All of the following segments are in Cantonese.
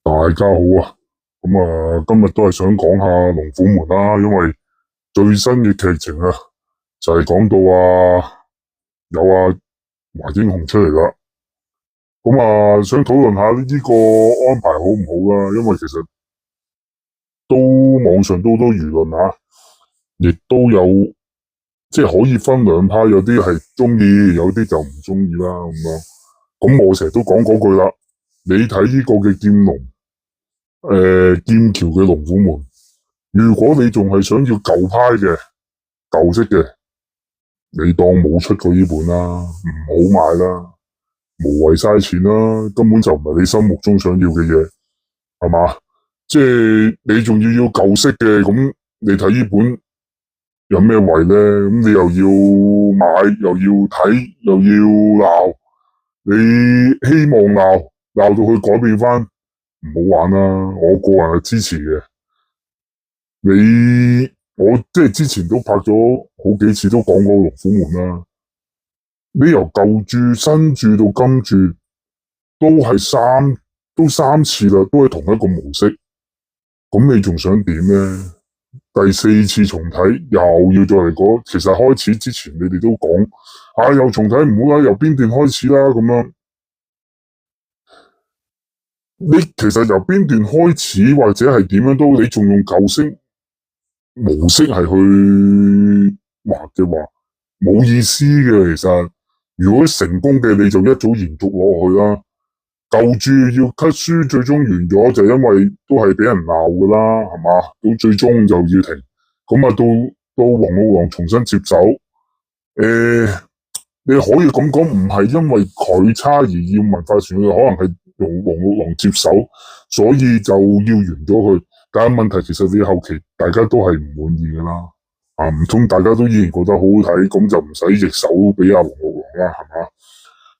大家好啊，今日都係想講下龍虎門啦，因為最新嘅劇情啊，就係講到有華英雄出嚟啦，想討論下呢個安排好唔好啦，因為其實網上都好多輿論亦都有即係可以分兩派，有啲係中意，有啲就唔中意啦咁樣。咁我成日都講嗰句啦，你睇呢個嘅劍龍。劍橋嘅龍虎門，如果你仲係想要舊派嘅舊式嘅，你當冇出過呢本啦，唔好買啦，無謂嘥錢啦，根本就唔係你心目中想要嘅嘢，係嘛？即係你仲要舊式嘅，咁你睇呢本有咩謂咧？咁你又要買，又要睇，又要鬧，你希望鬧到佢改變翻？唔好玩啦！我個人係支持嘅。我即係之前都拍咗好幾次，都講過龍虎門啦。你由舊注、新注到今注，都三次啦，都係同一個模式。咁你仲想點呢？第四次重睇又要再嚟講。其實開始之前你哋都講，又重睇唔好啦，由邊段開始啦咁樣。你其實由邊段開始或者係點樣都，你仲用舊式模式係去畫嘅話，冇意思嘅。其實如果成功嘅，你就一早延續落去啦。舊注要 cut 書，最終完咗就因為都係俾人鬧噶啦，係嘛？到最終就要停。到黃玉郎重新接手，你可以咁講，唔係因為佢差而要文化傳承，可能係用黃玉郎接手，所以就要完咗佢。但係問題其實你後期大家都係唔滿意噶啦，唔通大家都依然覺得好好睇，咁就唔使易手俾黃玉郎啦，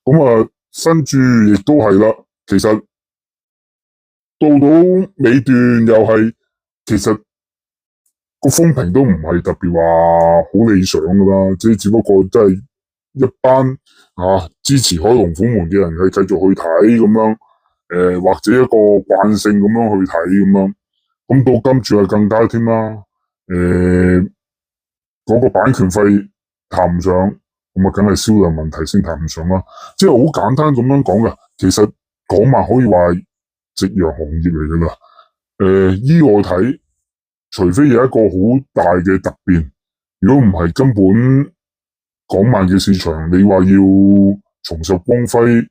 係嘛？新注亦都係啦，其實到尾段又係，其實個風評都唔係特別話好理想噶啦，即係只不過真係一班支持開龍虎門嘅人係繼續去睇咁樣，或者一個慣性咁樣去睇咁樣，咁到今注係更加添啦，嗰個版權費談唔上，咁梗係銷量問題先談唔上啦，即係好簡單咁樣講噶，其實港漫可以話係夕陽行業嚟噶啦，依我睇。除非有一個好大嘅突變，如果唔係根本港漫嘅市場，你話要重拾光輝，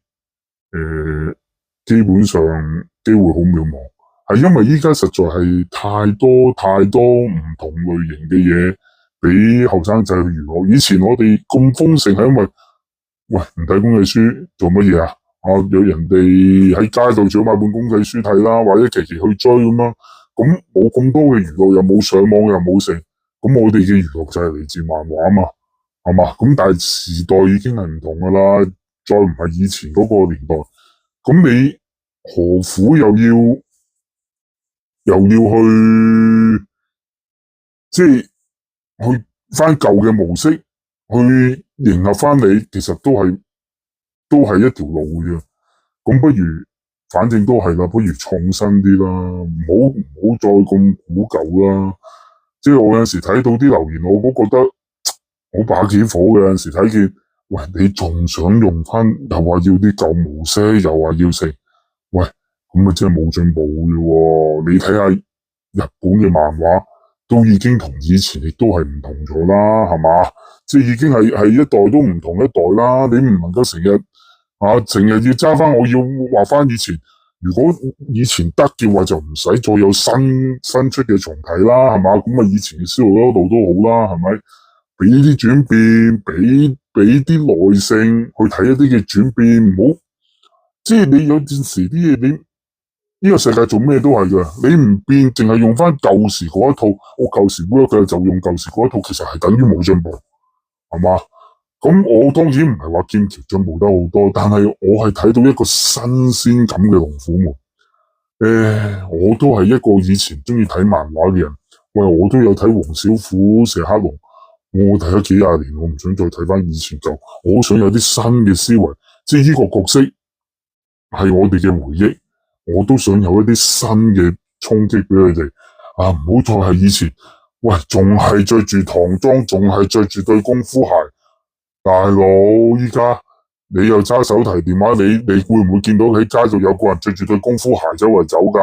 基本上機會好渺茫。係因為依家實在係太多唔同類型嘅嘢俾後生仔去娛樂。以前我哋咁豐盛係因為，喂，唔睇公仔書做乜嘢啊？有人哋喺街度想買本公仔書睇啦，或者期期去追咁樣。咁冇咁多嘅娛樂，又冇上網，又冇成，咁我哋嘅娛樂就係嚟自漫畫嘛，係嘛？咁但係時代已經係唔同噶啦，再唔係以前嗰個年代，咁你何苦又要去即係去翻舊嘅模式去迎合翻你，其實都係一條路嘅，咁不如。反正都係啦，不如創新啲啦，唔好再咁古舊啦。即係我有陣時睇到啲留言，我都覺得好把幾火嘅。有陣時睇見，喂，你仲想用翻，又話要啲舊模式，又話要食，喂，咁啊真係冇進步嘅喎。你睇下日本嘅漫畫，都已經同以前亦都係唔同咗啦，係嘛？即係已經係一代都唔同一代啦。你唔能夠成日要揸翻，我要話翻以前。如果以前得嘅話，就唔使再有新出嘅重啟啦，係嘛？咁以前嘅銷路一路都好啦，係咪？俾啲轉變，俾啲耐性去睇一啲嘅轉變，唔好即係你有陣時啲嘢，你呢個世界做咩都係噶，你唔變，淨係用翻舊時嗰一套，我舊時嗰一套就用舊時嗰一套，其實係等於冇進步，係嘛？咁我當然唔係話劍橋進步得好多，但係我係睇到一個新鮮感嘅龍虎門。我都係一個以前中意睇漫畫嘅人，喂，我都有睇黃小虎、蛇黑龍，我睇咗幾廿年，我唔想再睇翻以前舊，我好想有啲新嘅思維，即係呢個角色係我哋嘅回憶，我都想有一啲新嘅衝擊俾佢哋。啊，唔好再係以前，喂，仲係着住唐裝，仲係着住對功夫鞋，大佬依家你又揸手提電話，你會唔會見到喺街度有個人着住對功夫鞋周圍走噶？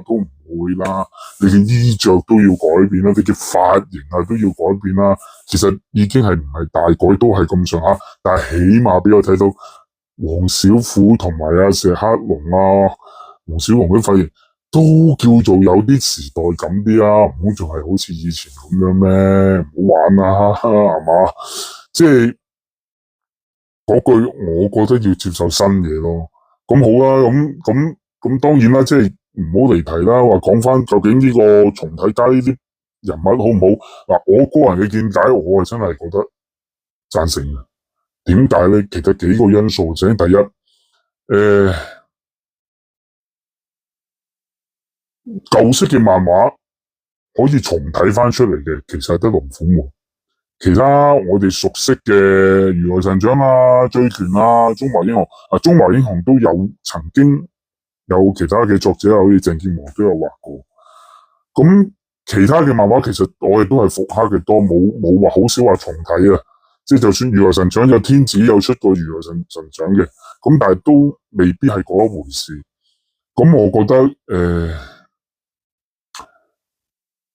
都唔會啦。你嘅衣着都要改變啦，你嘅髮型啊都要改變啦。其實已經係唔係大改，都係咁上下，但係起碼俾我睇到黃小虎同埋阿石黑龍啊、黃小龍嘅髮型都叫做有啲時代感啲啊，唔好仲係好似以前咁樣咩？唔好玩啦，係嘛？即係嗰句，我覺得要接受新嘢咯。咁好啦，咁當然啦，即係唔好離題啦。話講翻究竟呢個重啟家呢啲人物好唔好？嗱，我個人嘅見解，我係真係覺得贊成嘅。點解咧？其實幾個因素，首先第一，舊式嘅漫畫可以重睇翻出嚟嘅，其實係得龍虎門。其他我哋熟悉嘅如來神掌啊、醉拳啊、中華英雄啊，中華英雄都有曾經有其他嘅作者，好似鄭健和都有畫過。咁其他嘅漫畫其實我哋都係復刻嘅多，冇話好少話重睇啊。即係就算如來神掌有天子有出過如來神掌嘅，咁但係都未必係嗰一回事。咁我覺得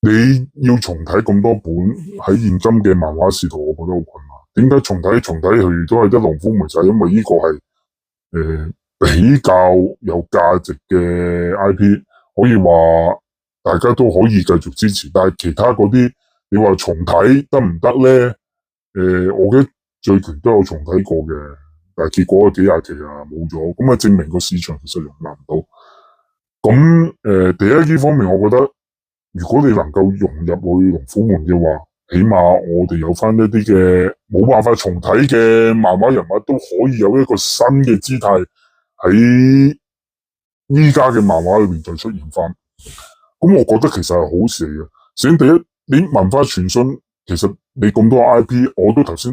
你要重睇咁多本喺現今嘅漫畫視圖，我覺得好困難。點解重睇佢都係得龍虎門？就係因為呢個係比較有價值嘅 IP，可以話大家都可以繼續支持。但係其他嗰啲，你話重睇得唔得咧？我覺得醉拳都有重睇過嘅，但係結果幾廿期啊冇咗，咁啊證明個市場其實容納唔到。咁第一呢方面，我覺得。如果你能夠融入去龍虎門嘅話，起碼我哋有翻一啲嘅冇辦法重睇嘅漫畫人物，都可以有一個新嘅姿態喺依家嘅漫畫裏面再出現翻。咁我覺得其實係好事嚟嘅。首先第一，你文化傳信，其實你咁多 IP，我都頭先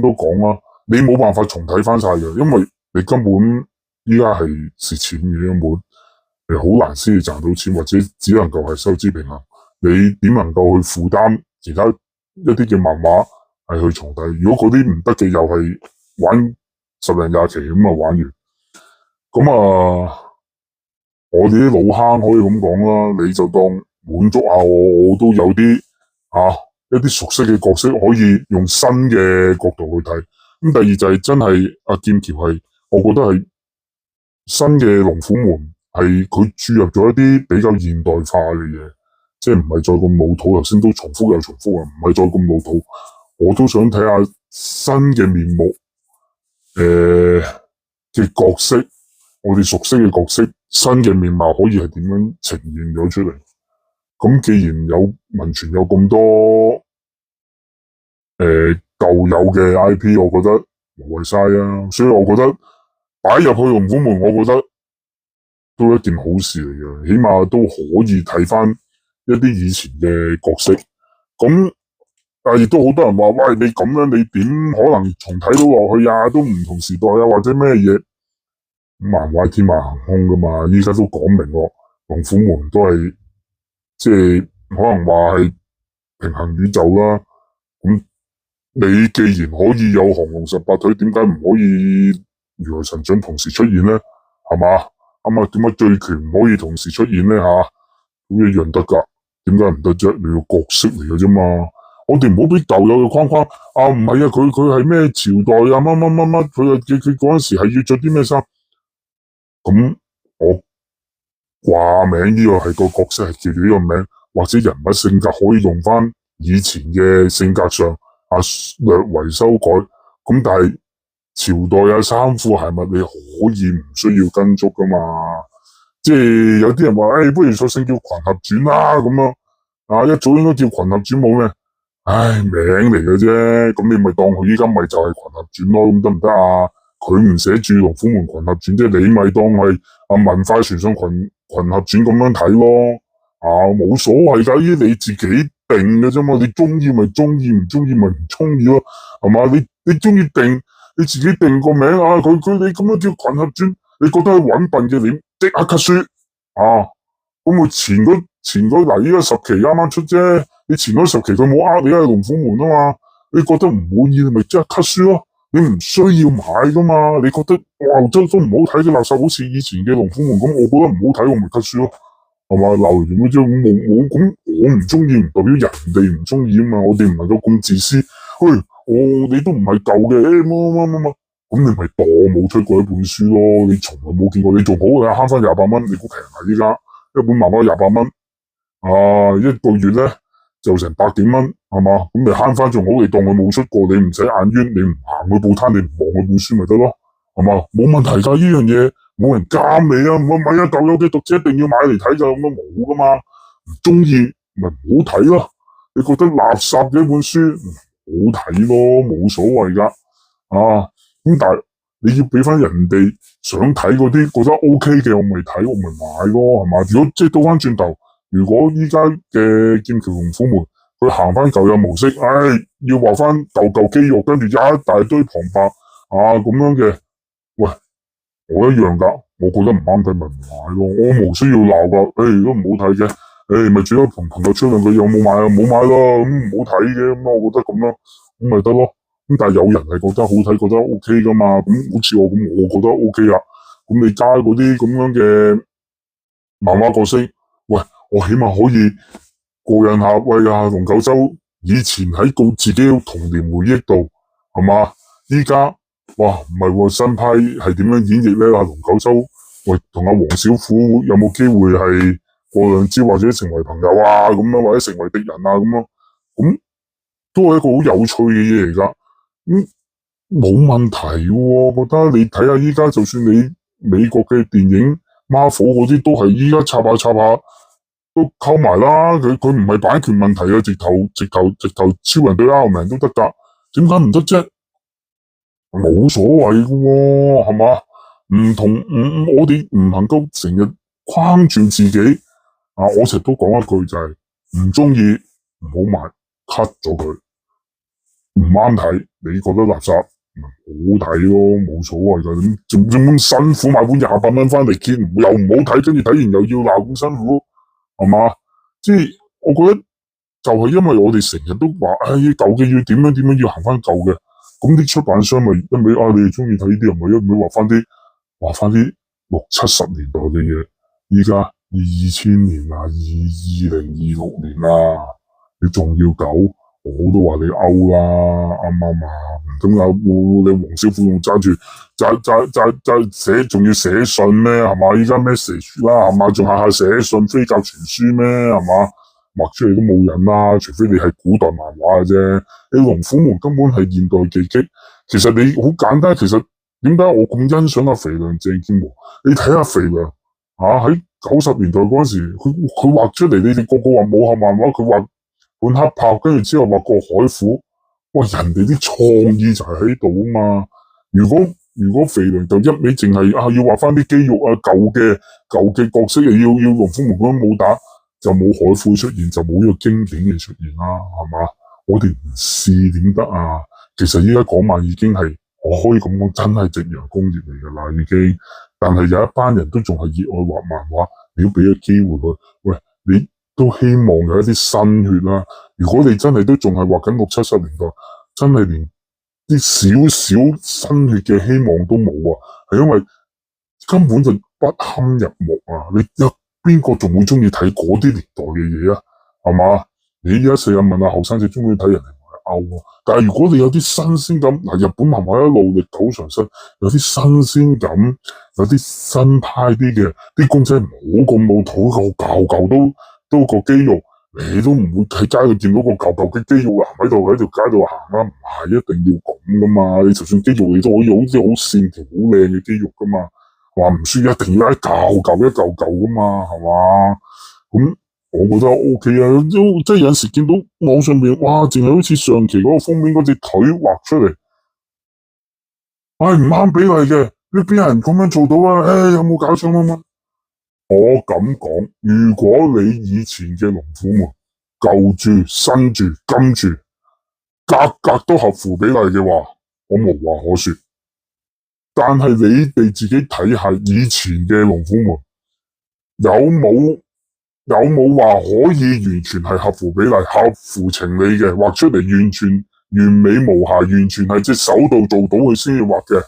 都講啦，你冇辦法重睇翻晒嘅，因為你根本依家係蝕錢嘅根本。好難先至賺到錢，或者只能夠係收支平衡。你點能夠去負擔其他一啲嘅漫畫係去重睇？如果嗰啲唔得嘅，又係玩十零廿期咁啊玩完。咁我哋啲老坑可以咁講啦，你就當滿足下我都有啲一啲熟悉嘅角色可以用新嘅角度去睇。咁第二就係真係阿劍橋係，我覺得係新嘅龍虎門。係佢注入咗一啲比較現代化嘅嘢，即係唔係再咁老土。頭先都重複又重複啊，唔係再咁老土。我都想睇下新嘅面目，嘅角色，我哋熟悉嘅角色，新嘅面貌可以係點樣呈現咗出嚟？咁既然有文傳有咁多舊有嘅 IP，我覺得無謂嘥啊。所以我覺得擺入去龍虎門，我覺得。都一件好事嚟嘅，起碼都可以睇翻一啲以前嘅角色。咁但係亦都好多人話：喂，你咁樣你點可能重睇到落去啊？都唔同時代啊，或者咩嘢？漫畫天馬行空噶嘛，依家都講明咯，龍虎門都係即係可能話係平行宇宙啦。咁你既然可以有降龍十八腿，點解唔可以如來神掌同時出現咧？係嘛？點解醉拳唔可以同時出現咧？咁一樣得噶，點解唔得啫？你個角色嚟嘅啫嘛。我哋唔好俾舊有嘅框框。唔係啊，佢係咩朝代啊？乜，佢嗰陣時係要着啲咩衫？咁我掛名呢個係個角色係叫住呢個名，或者人物性格可以用翻以前嘅性格上略為修改。咁但係。朝代啊，衫褲鞋襪你可以唔需要跟足噶嘛？即係有啲人話，不如索性叫群俠傳啦咁樣。一早應該叫群俠傳冇咩？名嚟嘅啫。咁你咪當佢依家咪就係群俠傳咯，咁得唔得啊？佢唔寫住龍虎門群俠傳啫，你咪當係文化傳信群俠傳咁樣睇咯。冇所謂噶，呢啲你自己定嘅啫嘛。你中意咪中意，唔中意咪唔中意咯，係嘛？你中意定。你自己定個名你咁樣叫群俠傳，你覺得係揾笨嘅，即刻 cut 書啊！咁佢前嗰嗱，依家10期啱啱出啫，你前嗰10期佢冇呃你係龍虎門啊嘛，你覺得唔滿意，你咪即刻 cut 書咯，你唔需要買噶嘛，你覺得哇真都唔好睇嘅垃圾，好似以前嘅龍虎門咁，我覺得唔好睇，我咪 cut 書咯，係嘛，留完嗰張冇咁，我唔中意唔代表人哋唔中意啊嘛，我哋唔能夠咁自私，你都唔係舊嘅，乜，咁你咪當我冇出過一本書咯，你從來冇見過，你仲好嘅慳翻28蚊，你估平啊依家？一本漫畫28蚊，一個月咧就成百幾蚊，係嘛？咁你慳翻仲好，你當佢冇出過，你唔使眼冤，你唔行去報攤，你唔望佢本書咪得咯，係嘛？冇問題噶，呢樣嘢冇人監你啊，唔好買舊有嘅讀者一定要買嚟睇就咁樣冇噶嘛，唔中意咪唔好睇咯。你覺得垃圾嘅一本書唔好睇咯，冇所謂噶，咁但係你要俾翻人哋想睇嗰啲覺得 OK 嘅，我咪睇，我咪買咯，係嘛？如果即係倒翻轉頭，如果依家嘅劍橋龍虎門佢行翻舊有模式，要畫翻舊肌肉，跟住一大堆旁白咁樣嘅，喂，我一樣噶，我覺得唔啱睇咪唔買咯，我冇需要鬧噶，如果唔好睇嘅，咪最多同朋友出兩句有冇買啊？冇買咯，咁唔好睇嘅，咁我覺得咁咯，咁咪得咯。咁但係有人係覺得好睇，覺得 OK 噶嘛？咁好似我咁，我覺得 OK 啊。咁你加嗰啲咁樣嘅漫畫角色，喂，我起碼可以過癮下。喂龍九州以前喺自己童年回憶度，係嘛？依家哇唔係喎，新派係點樣演繹咧？龍九州喂同黃小虎有冇機會係過兩招或者成為朋友啊？咁樣或者成為敵人啊？咁樣咁都係一個好有趣嘅嘢嚟噶。冇問題喎，我覺得你睇下依家，就算你美國嘅電影 Marvel 嗰啲，都係依家插下都溝埋啦。佢唔係版權問題啊，直頭超人對 Iron Man 都得噶，點解唔得啫？冇所謂噶喎，係嘛？我哋唔能夠成日框住自己我成日都講一句就係唔中意唔好買 ，cut 咗佢。唔啱睇，你覺得垃圾好睇咯，冇所謂噶。咁仲咁辛苦買本28蚊翻嚟，見又唔好睇，跟住睇完又要鬧咁辛苦，係嘛？即係我覺得就係因為我哋成日都話，舊嘅要點樣要行翻舊嘅，咁啲出版商咪一味你哋中意睇呢啲，又咪一味話翻啲60、70年代嘅嘢，依家2000年啦，2026年啦，你仲要搞？我都話你勾啦，啱唔啱啊？唔通你黃小虎仲揸住寫，仲要寫信咩？係嘛？依家 message 啦，係嘛？仲下寫信飛鴿傳書咩？係嘛？畫出嚟都冇癮啦，除非你係古代漫畫嘅啫。你龍虎門根本係現代技擊，其實你好簡單。其實點解我咁欣賞阿肥良鄭健和？你睇下肥良喺90年代嗰陣時，佢畫出嚟，你哋個個話武俠漫畫，佢畫本黑豹，跟住之後畫個海虎，哇！人哋啲創意就係喺度啊嘛。如果肥良就一味淨係要畫翻啲肌肉舊嘅角色，要龍虎門咁樣武打，就冇海虎出現，就冇呢個經典嘅出現啦，係嘛？我哋唔試點得啊？其實依家港漫已經係我可以咁講，真係夕陽工業嚟噶啦，已經。但係有一班人都仲係熱愛畫漫畫，你要俾個機會佢，喂，你都希望有一啲新血啦。如果你真係都仲係畫緊60、70年代，真係連啲少少新血嘅希望都冇啊！係因為根本就不堪入目啊！你有邊個仲會中意睇嗰啲年代嘅嘢啊？係嘛？你而家成日問下後生仔中意睇人哋歐啊！但係如果你有啲新鮮感，日本漫畫一路歷久常新，有啲新鮮感，有啲新派啲嘅，啲公仔唔好咁老土，舊都個肌肉。你都唔會喺街度見到個舊嘅肌肉喺條街度行啦，唔係一定要咁噶嘛。你就算肌肉，你都可以好似好線條、好靚嘅肌肉噶嘛。話唔算一定要一嚿嚿噶嘛，係嘛？咁我覺得 OK 啊。即係有陣時見到網上面，哇，淨係好似上期嗰個封面嗰隻腿畫出嚟，唔啱比例嘅，你邊有人咁樣做到啊？有冇搞錯啊？我咁講，如果你以前嘅龍虎門舊住、新住、金住，格都合乎比例嘅話，我無話可說。但係你哋自己睇下以前嘅龍虎門，有冇有冇話可以完全係合乎比例、合乎情理嘅畫出嚟，完全完美無瑕，完全係隻手度做到佢先至畫嘅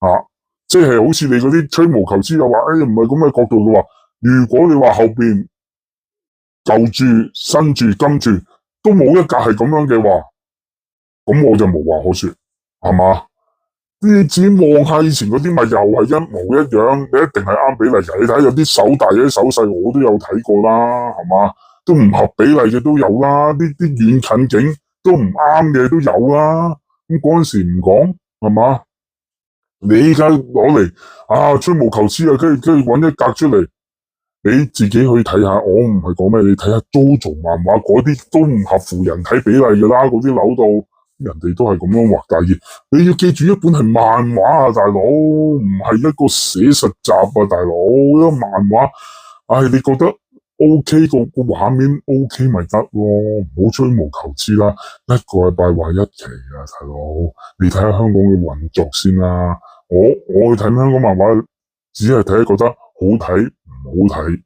啊！即係好似你嗰啲吹毛求疵又話，唔係咁嘅角度嘅話，如果你話後邊舊注、新注、金注都冇一格係咁樣嘅話，咁我就無話可說，係嘛？你只望下以前嗰啲咪又係一模一樣，你一定係啱比例嘅。你睇有啲手大有啲手細，我都有睇過啦，係嘛？都唔合比例嘅都有啦，啲遠近景都唔啱嘅都有啦。咁嗰陣時唔講，係嘛？你依家攞嚟吹毛求疵啊，跟住揾一格出嚟，你自己去睇下。我唔係講咩，你睇下 JoJo 漫畫嗰啲都唔合乎人體比例嘅啦，嗰啲扭到。人哋都係咁樣畫，但係你要記住，一本係漫畫啊，大佬，唔係一個寫實集啊，大佬，一個漫畫，你覺得 OK 個畫面 OK 咪得咯，唔好吹毛求疵啦，一個禮拜畫一期啊，大佬，你睇下香港嘅運作先啦，我去睇香港漫畫，只係睇覺得好睇唔好睇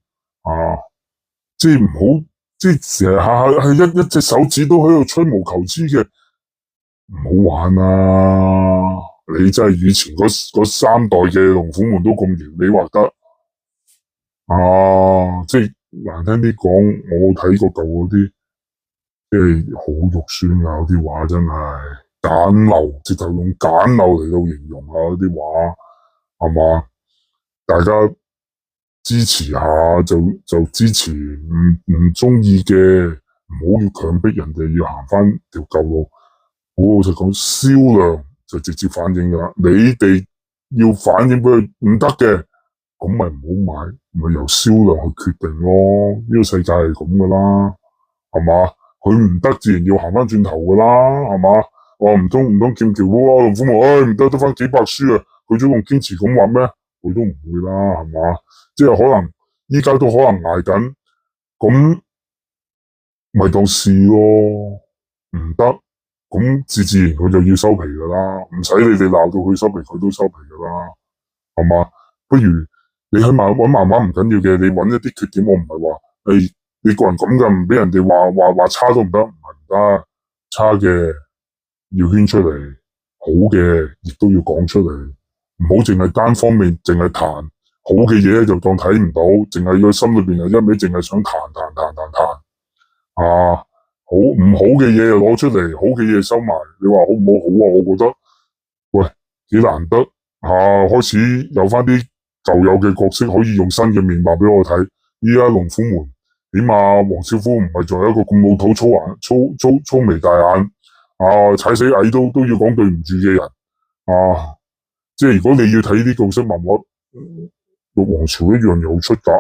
即係唔好，即係成日下下係一隻手指都喺度吹毛求疵嘅。唔好玩啦！你真係以前嗰三代嘅龍虎門都咁完美畫得即係難聽啲講，我睇過舊嗰啲，即係好肉酸啊！嗰啲畫真係簡陋，直頭用簡陋嚟到形容啊！嗰啲畫係嘛？大家支持下就支持，唔中意嘅唔好要強迫人哋要行翻條舊路。好老實講，銷量就直接反映噶啦。你哋要反映俾佢唔得嘅，咁咪唔好買，咪由銷量去決定咯。呢個世界係咁噶啦，係嘛？佢唔得，自然要行翻轉頭噶啦，係嘛？我唔通劍橋咯，龍虎門，唔得得翻幾百書啊！佢仲堅持咁話咩？佢都唔會啦，係嘛？即係可能依家都可能捱緊，咁咪當試咯，唔得。咁自然佢就要收皮噶啦，唔使你哋鬧到佢收皮，佢都收皮噶啦，係嘛？不如你喺揾漫畫唔緊要嘅，你揾一啲缺點，我唔係話你個人咁嘅，唔俾人哋話差都唔得，唔係唔得，差嘅要圈出嚟，好嘅亦都要講出嚟，唔好淨係單方面淨係彈好嘅嘢就當睇唔到，淨係個心裏邊係一味淨係想彈好唔好嘅嘢又攞出嚟，好嘅嘢收埋。你話好唔好？好啊，我覺得，喂，幾難得開始有翻啲舊有嘅角色可以用新嘅面貌俾我睇。依家龍虎門，起碼黃少夫唔係仲有一個咁老土粗眉大眼踩死蟻都要講對唔住嘅人即係如果你要睇啲角色漫畫。玉皇朝一樣有出格，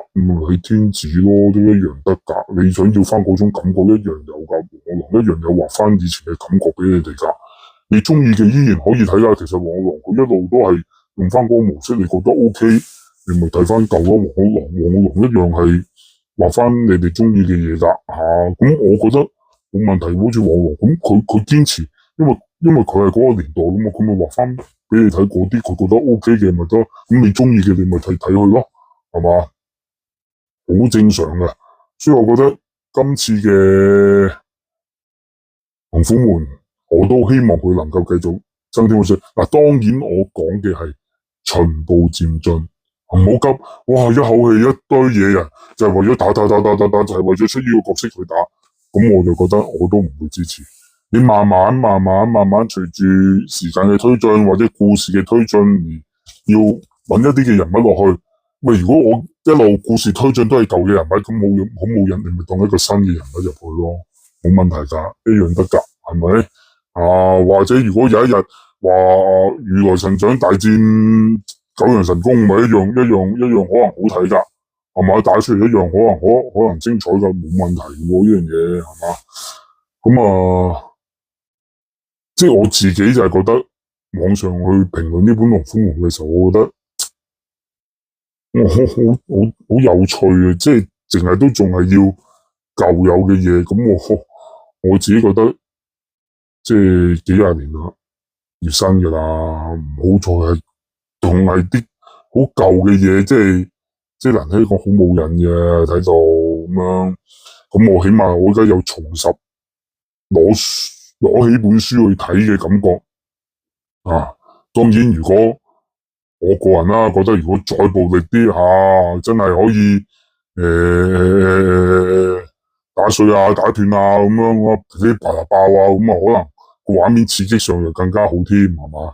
李天子咯都一樣得格。你想要翻嗰種感覺一樣有噶，黃龍一樣有畫翻以前嘅感覺俾你哋噶。你中意嘅依然可以睇噶。其實黃龍佢一路都係用翻嗰個模式，你覺得 OK，你咪睇翻舊咯。黃龍一樣係畫翻你哋中意嘅嘢噶咁我覺得冇問題。好似黃龍咁，佢堅持，因為佢係嗰個年代噶嘛，佢咪畫翻。俾你睇嗰啲，佢覺得 OK 嘅咪得，咁你中意嘅你咪睇佢咯，係嘛？好正常嘅，所以我覺得今次嘅龍虎門，我都希望佢能夠繼續增添好勢。嗱，當然我講嘅係循步漸進，唔好急，哇！一口氣一堆嘢人，就係為咗打，就係為咗出呢個角色去打，咁我就覺得我都唔會支持。你慢慢隨住時間嘅推進或者故事嘅推進而要揾一啲嘅人物落去。喂，如果我一路故事推進都係舊嘅人物，咁冇癮，你咪當一個新嘅人物入去咯，冇問題噶，一樣得噶，係咪？或者如果有一日話如來神掌大戰九陽神功，咪一樣可能好睇噶，係嘛？打出嚟一樣可能精彩噶，冇問題喎，呢樣嘢係嘛？咁即係我自己就係覺得網上去評論呢本龍虎門嘅時候，我覺得好有趣啊！即係淨係都仲係要舊有嘅嘢，咁我自己覺得即係幾廿年啦，要新噶啦，唔好再係仲係啲好舊嘅嘢，即係即係難聽講好冇癮嘅睇到咁樣。咁我起碼我而家有重拾攞起本書去睇嘅感覺啊。當然，如果我個人啦，覺得如果再暴力啲真係可以打碎啊、打斷啊咁樣，我啲啪啦爆啊咁啊，可能個畫面刺激上又更加好添，係嘛？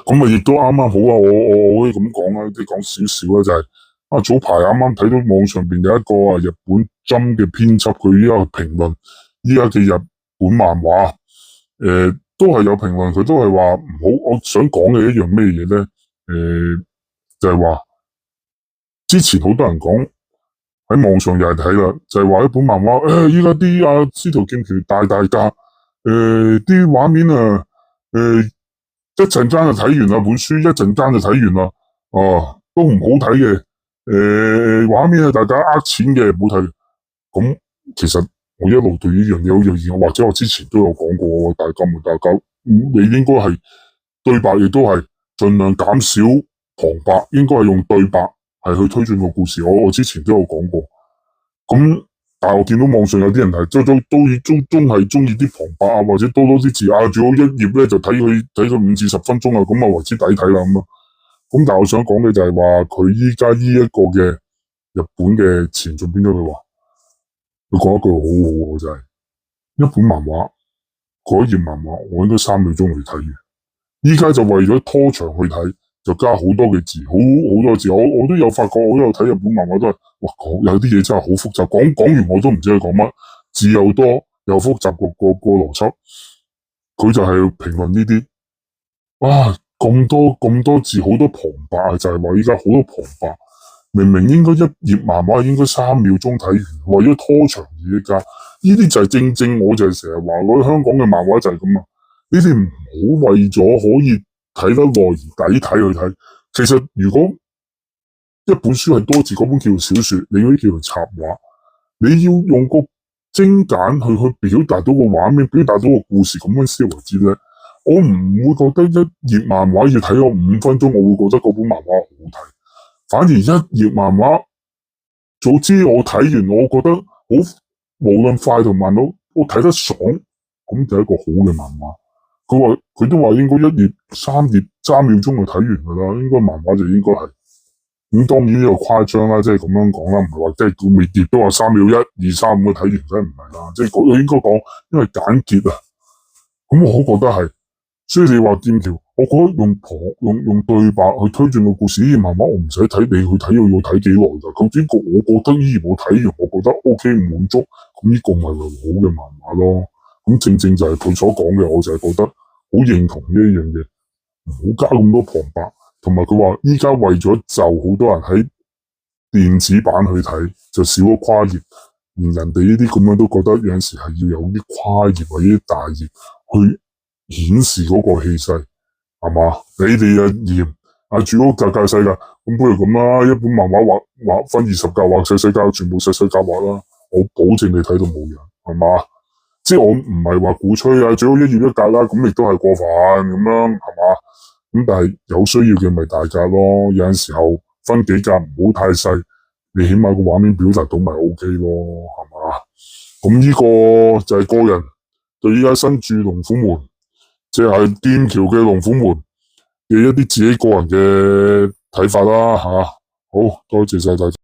咁啊，亦都啱啱好啊！我可以咁講啊，即係講少少啦，就係早排啱啱睇到網上邊有一個日本 Jump 嘅編輯，佢依家評論依家嘅日本漫畫，都係有評論，佢都係話唔好。我想講嘅一樣咩嘢咧？就係話之前好多人講喺網上又係睇啦，就係話一本漫畫，依家啲司徒劍橋大架，啲畫面啊，一陣間就睇完啦，本書一陣間就睇完啦，都唔好睇嘅，畫面係大家錢嘅，唔好睇。咁其實我一路對呢樣嘢好有意見，或者我之前都有講過，大家，你應該係對白，亦都係盡量減少旁白，應該係用對白係去推進個故事。我之前都有講過。咁但係我見到網上有啲人係都係中意啲旁白啊，或者多啲字最好一頁咧就睇佢5至10分鐘啊，咁啊為之抵睇啦咁咯。咁但係我想講嘅就係話佢依家呢一個嘅日本嘅前進編輯佢話，佢講一句好好就係、是、一本漫畫嗰頁漫畫我應該3秒鐘去睇完，依家就為咗拖長去睇，就加好多嘅字，好多字。我都有發覺，我都有睇日本漫畫都係，哇，有啲嘢真係好複雜，講完我都唔知佢講乜，字又多又複雜個邏輯。佢就係評論呢啲，哇，咁多字，好多旁白，就係話依家好多旁白，明明應該一頁漫畫應該3秒鐘睇完，為咗拖長而家，呢啲就係正我就係成日話我香港嘅漫畫就係咁啊，呢啲唔好為咗可以睇得耐而抵睇去睇。其實如果一本書係多字，嗰本叫做小說，你嗰啲叫做插畫，你要用個精簡去表達到個畫面，表達到個故事，咁樣先為之咧。我唔會覺得一頁漫畫要睇我5分鐘，我會覺得嗰本漫畫好睇。反而一頁漫畫，早知我睇完，我覺得好，無論快同慢都，我睇得爽，咁就係一個好嘅漫畫。佢都話應該一頁3秒鐘就睇完噶啦，應該漫畫就應該係。咁當然呢個誇張啦，即係咁樣講啦，唔係話即係每頁都話3秒1、2、3、5睇完，真係唔係啦。即係佢應該講，因為簡潔啊。咁我覺得係，所以你話劍橋，我覺得用對白去推進個故事，呢頁漫畫我唔使睇，你去睇要睇幾耐噶。究竟我覺得呢頁我睇完，我覺得 OK 滿足，咁呢個咪係好嘅漫畫咯。咁正就係佢所講嘅，我就係覺得好認同呢一樣嘢，唔好加咁多旁白。同埋佢話依家為咗就好多人喺電子版去睇，就少咗跨頁，連人哋呢啲咁樣都覺得有陣時係要有啲跨頁或者啲大頁去顯示嗰個氣勢，係嘛？你哋嫌住屋格世界，咁不如咁啦，一本漫畫畫分20格畫細格，全部細格畫啦，我保證你睇到冇人，係嘛？即係我唔係話鼓吹最好一頁一格啦，咁亦都係過分咁樣，係嘛？咁但係有需要嘅咪大格咯，有陣時候分幾格唔好太細，你起碼個畫面表達到咪 OK 咯，係嘛？咁呢個就係個人對依家新著龍虎門，即係劍橋嘅龍虎門嘅一啲自己個人嘅睇法啦，好多謝晒大家。